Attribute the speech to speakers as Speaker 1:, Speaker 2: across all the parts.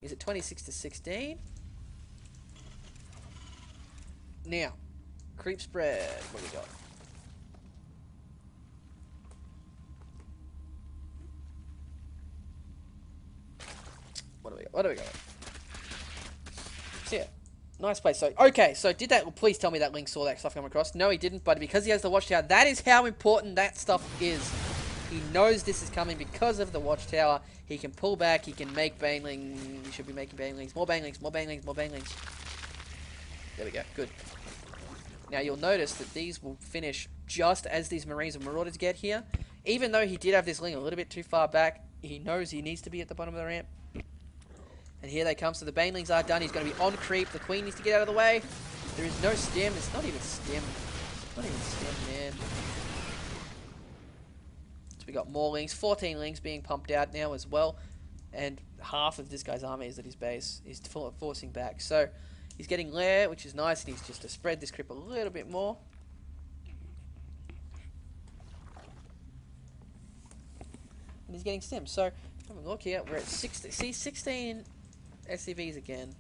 Speaker 1: Is it 26 to 16? Now, creep spread. What do we got? What do we got? What do we got? So yeah, nice place. So okay, so did that? Well, please tell me that Link saw that stuff come across. No, he didn't. But because he has the watchtower, that is how important that stuff is. He knows this is coming because of the watchtower. He can pull back. He can make banelings. He should be making banelings. More banelings. More banelings. More banelings. There we go. Good. Now you'll notice that these will finish just as these Marines and Marauders get here. Even though he did have this Ling a little bit too far back, he knows he needs to be at the bottom of the ramp. And here they come. So the banelings are done. He's going to be on creep. The Queen needs to get out of the way. There is no stem. It's not even stem. Not even stem, man. So we got more Lings. 14 Lings being pumped out now as well. And half of this guy's army is at his base. He's forcing back. So he's getting lair, which is nice. And he's just to spread this creep a little bit more. And he's getting stem. So have a look here. We're at 60. See, 16 SCVs again.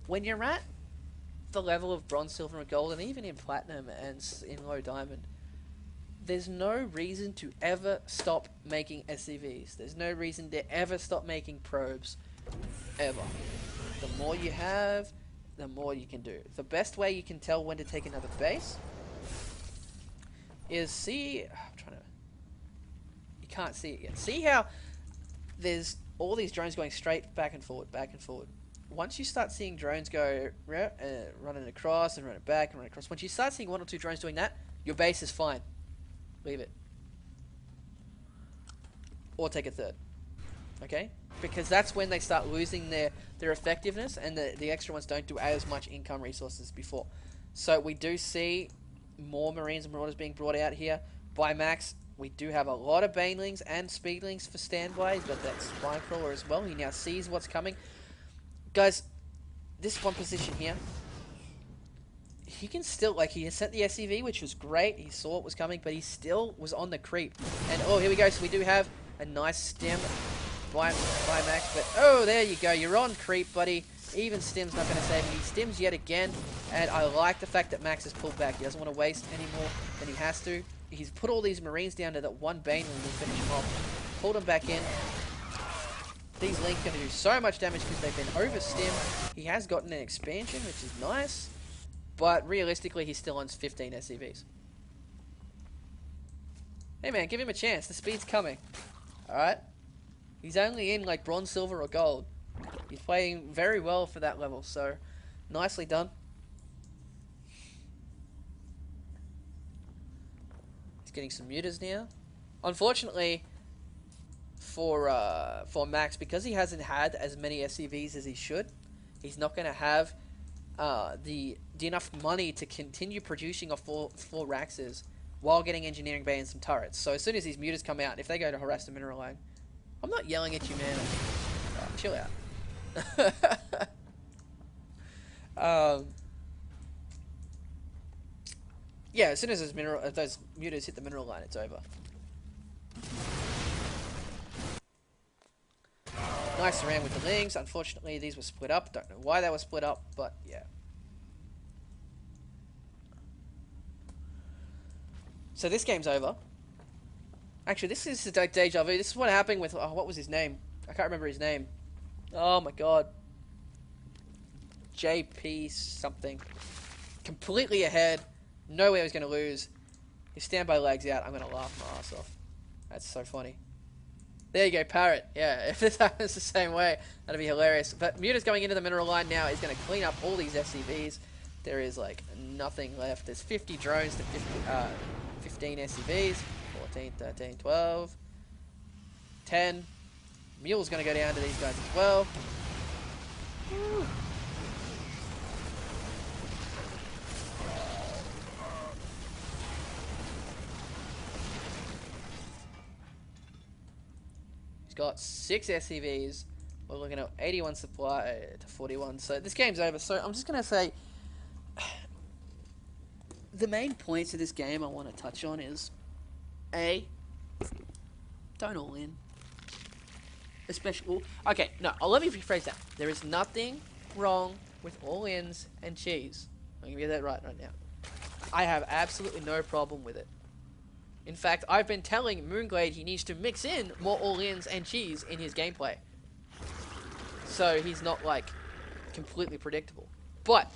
Speaker 1: When you're at the level of bronze, silver, and gold, and even in platinum and in low diamond, there's no reason to ever stop making SCVs. There's no reason to ever stop making probes. Ever. The more you have, the more you can do. The best way you can tell when to take another base is see... I'm trying to... You can't see it yet. See how there's all these drones going straight back and forward, back and forward. Once you start seeing drones go running across and running back and running across, once you start seeing 1 or 2 drones doing that, your base is fine. Leave it. Or take a third. Okay? Because that's when they start losing their effectiveness, and the extra ones don't do as much income resources as before. So we do see more Marines and Marauders being brought out here by Max. We do have a lot of Banelings and Speedlings for standby. He's got that Spine Crawler as well. He now sees what's coming. Guys, this one position here, he can still, like, he sent the SCV, which was great. He saw what was coming, but he still was on the creep. And, oh, here we go. So we do have a nice stem by Max. But, oh, there you go. You're on creep, buddy. Even stem's not going to save him. He stems yet again. And I like the fact that Max has pulled back. He doesn't want to waste any more than he has to. He's put all these Marines down to that one Baneling to finish him off. Pulled him back in. These Link are going to do so much damage because they've been over-stemmed. He has gotten an expansion, which is nice. But realistically, he still owns 15 SCVs. Hey man, give him a chance. The speed's coming. Alright? He's only in like bronze, silver, or gold. He's playing very well for that level, so nicely done. He's getting some mutas now. Unfortunately, for Max, because he hasn't had as many SCVs as he should, he's not going to have the enough money to continue producing a four Raxes while getting engineering bay and some turrets. So as soon as these mutas come out, if they go to harass the mineral line, I'm not yelling at you, man. Chill out. Yeah, as soon as those mutas hit the mineral line, it's over. Nice around with the Lings. Unfortunately, these were split up. Don't know why they were split up, but yeah. So this game's over. Actually, this is a deja vu. This is what happened with... Oh, what was his name? I can't remember his name. Oh my god. JP something. Completely ahead. No way I was going to lose. His standby leg's out. I'm going to laugh my ass off. That's so funny. There you go, Parrot. Yeah, if this happens the same way, that'd be hilarious. But Muta's going into the mineral line now. He's going to clean up all these SCVs. There is, like, nothing left. There's 50 drones to 15 SCVs. 14, 13, 12. 10. Mule's going to go down to these guys as well. Woo. He's got 6 SCVs. We're looking at 81 supply to 41. So this game's over. So I'm just going to say, the main points of this game I want to touch on is, A, don't all in. Especially, okay, no, let me rephrase that. There is nothing wrong with all-ins and cheese. I'm gonna get that right now. I have absolutely no problem with it. In fact, I've been telling Moonglade he needs to mix in more all-ins and cheese in his gameplay. So he's not, like, completely predictable. But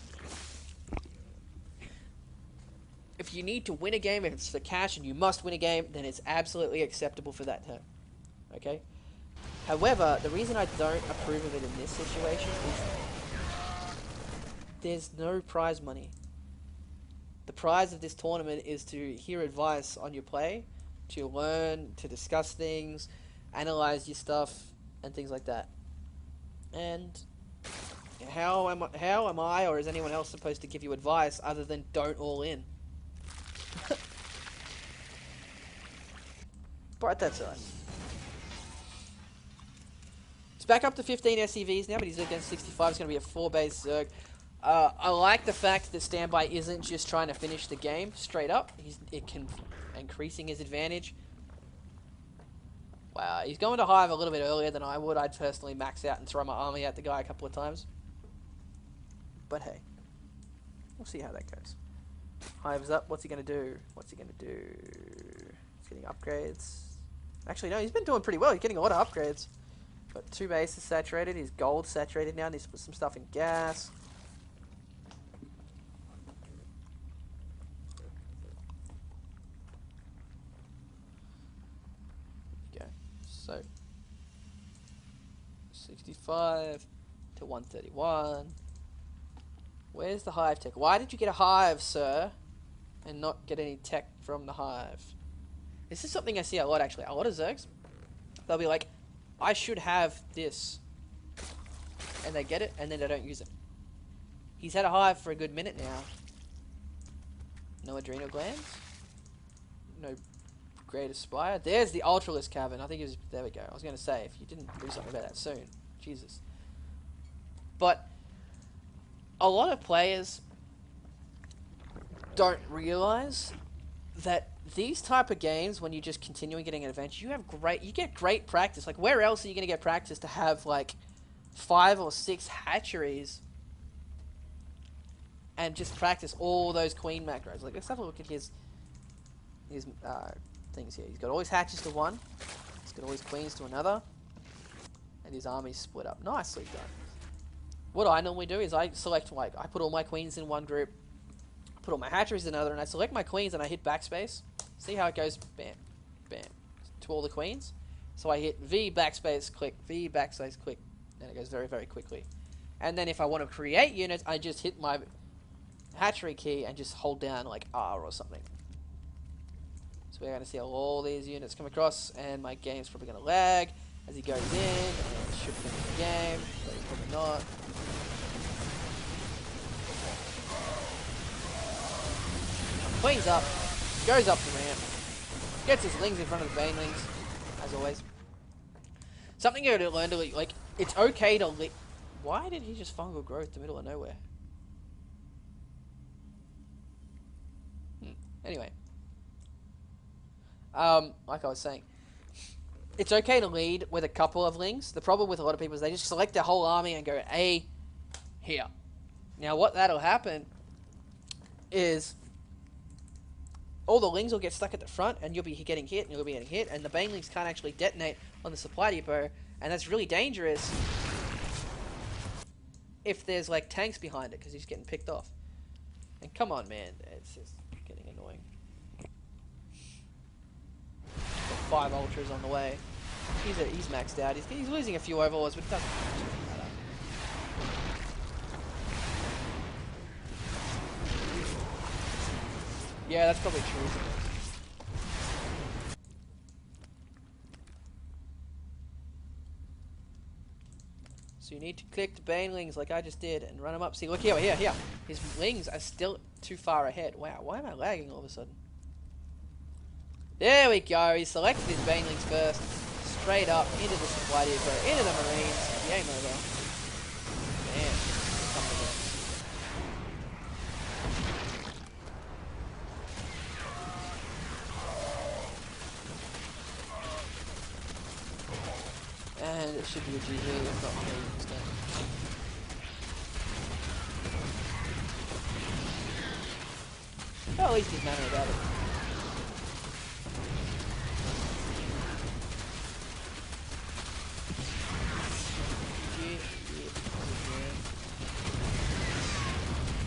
Speaker 1: if you need to win a game, if it's for cash and you must win a game, then it's absolutely acceptable for that term. Okay? However, the reason I don't approve of it in this situation is there's no prize money. The prize of this tournament is to hear advice on your play, to learn, to discuss things, analyze your stuff, and things like that. And how am I or is anyone else supposed to give you advice other than don't all in? But that's alright. It's back up to 15 SCVs now, but he's against 65. It's going to be a 4-base Zerg. I like the fact that Standby isn't just trying to finish the game straight up. It can increasing his advantage. Wow, he's going to Hive a little bit earlier than I would. I'd personally max out and throw my army at the guy a couple of times. But hey, we'll see how that goes. Hive's up. What's he going to do? What's he going to do? He's getting upgrades. Actually, no, he's been doing pretty well. He's getting a lot of upgrades. Got 2 bases saturated. His gold saturated now. Needs to put some stuff in gas. Okay, so 65 to 131. Where's the hive tech? Why did you get a hive, sir, and not get any tech from the hive? This is something I see a lot, actually. A lot of Zergs, they'll be like, I should have this. And they get it, and then they don't use it. He's had a hive for a good minute now. No adrenal glands. No great aspire. There's the Ultralist Cavern. I think it was... There we go. I was going to say, if you didn't do something about that soon. Jesus. But a lot of players don't realize that these type of games, when you're just continuing getting an advantage, you get great practice. Like, where else are you going to get practice to have, like, 5 or 6 hatcheries and just practice all those queen macros? Like, let's have a look at his things here. He's got all his hatches to one. He's got all his queens to another. And his army's split up. Nicely done. What I normally do is I select, like, I put all my queens in one group, put all my hatcheries in another, and I select my queens and I hit backspace. See how it goes? Bam, bam, to all the queens. So I hit V backspace, click, V backspace, click, and it goes very, very quickly. And then if I want to create units, I just hit my hatchery key and just hold down like R or something. So we're going to see all these units come across, and my game's probably going to lag as he goes in, and it should finish the game, but it's probably not. Cleans up, goes up the ramp, gets his lings in front of the banelings, as always. Something you gotta learn to, like, it's okay to why did he just fungal growth in the middle of nowhere? Anyway. Like I was saying, it's okay to lead with a couple of lings. The problem with a lot of people is they just select their whole army and go A here. Now what that'll happen is all the lings will get stuck at the front, and you'll be getting hit, and you'll be getting hit, and the banelings can't actually detonate on the supply depot, and that's really dangerous if there's, like, tanks behind it, because he's getting picked off. And come on, man, it's just getting annoying. Got 5 ultras on the way. He's maxed out. He's losing a few overlords, but it doesn't matter. Yeah, that's probably true. So you need to click the banelings like I just did and run them up. See, look here. His lings are still too far ahead. Wow, why am I lagging all of a sudden? There we go. He selected his banelings first. Straight up into the supply depot, into the marines. Game over. Man. And It should be a GG if not me this game. Well, at least he's manner about it.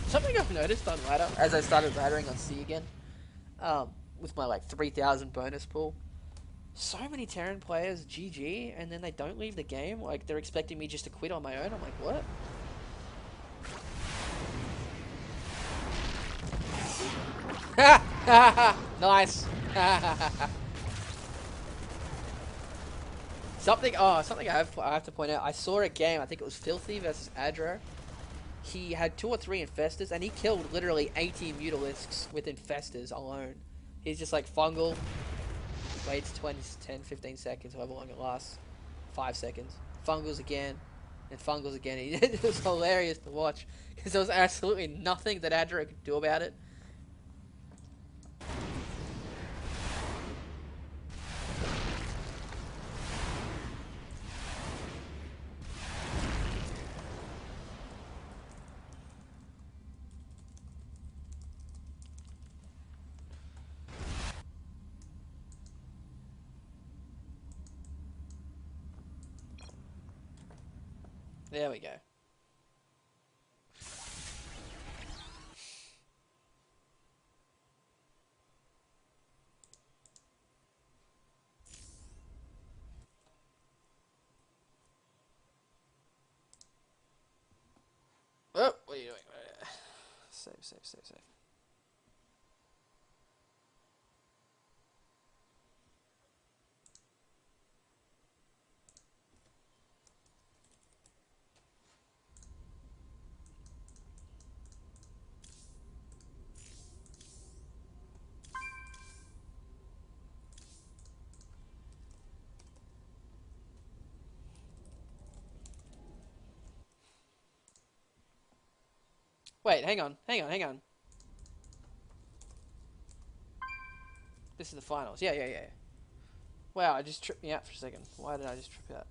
Speaker 1: Something I've noticed on ladder, as I started laddering on C again, with my like 3,000 bonus pool, so many Terran players GG, and then they don't leave the game. Like, they're expecting me just to quit on my own. I'm like, what? Nice. something I have to point out. I saw a game, I think it was Filthy versus Adro. He had 2 or 3 infestors, and he killed literally 80 Mutalisks with infestors alone. He's just like fungal, waits 20, 10, 15 seconds, however long it lasts. 5 seconds. Fungals again, and fungals again. It was hilarious to watch, because there was absolutely nothing that Adro could do about it. There we go. Oh, what are you doing? Save. Wait, hang on. This is the finals. Yeah. Wow, I just tripped me out for a second. Why did I just trip out?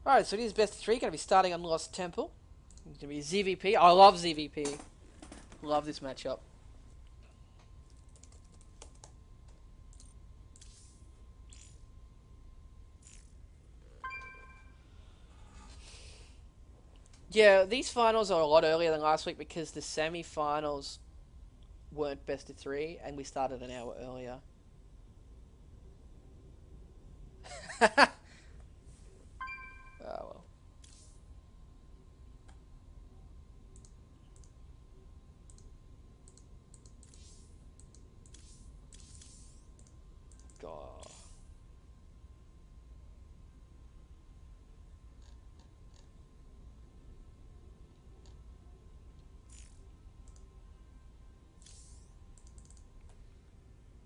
Speaker 1: Alright, so it is best of 3. Going to be starting on Lost Temple. It's going to be ZVP. I love ZVP. Love this matchup. Yeah, these finals are a lot earlier than last week because the semi-finals weren't best of 3 and we started an hour earlier. Oh well. God.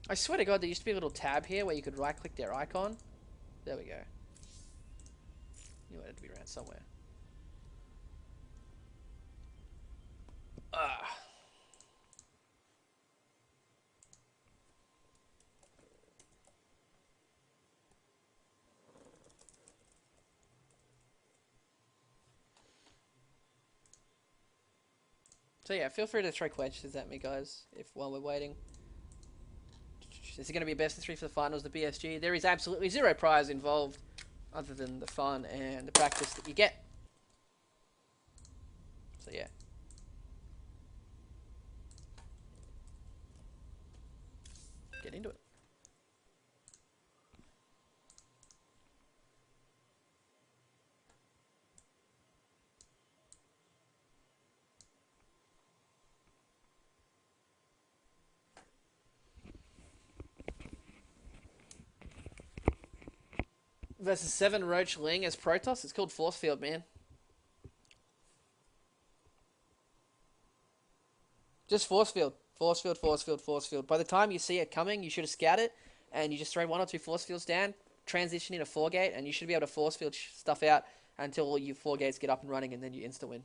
Speaker 1: I swear to God, there used to be a little tab here where you could right-click their icon. There we go. Knew it had to be around somewhere. Ah. So yeah, feel free to throw questions at me, guys, while we're waiting. Is it going to be best of 3 for the finals, the BSG? There is absolutely 0 prize involved, other than the fun and the practice that you get. So yeah. Get into it. Versus 7 Roach Ling as Protoss. It's called Force Field, man. Just Force Field. Force Field. By the time you see it coming, you should have scouted it, and you just throw 1 or 2 Force Fields down, transition into 4 gate, and you should be able to Force Field stuff out until your 4 gates get up and running, and then you insta win.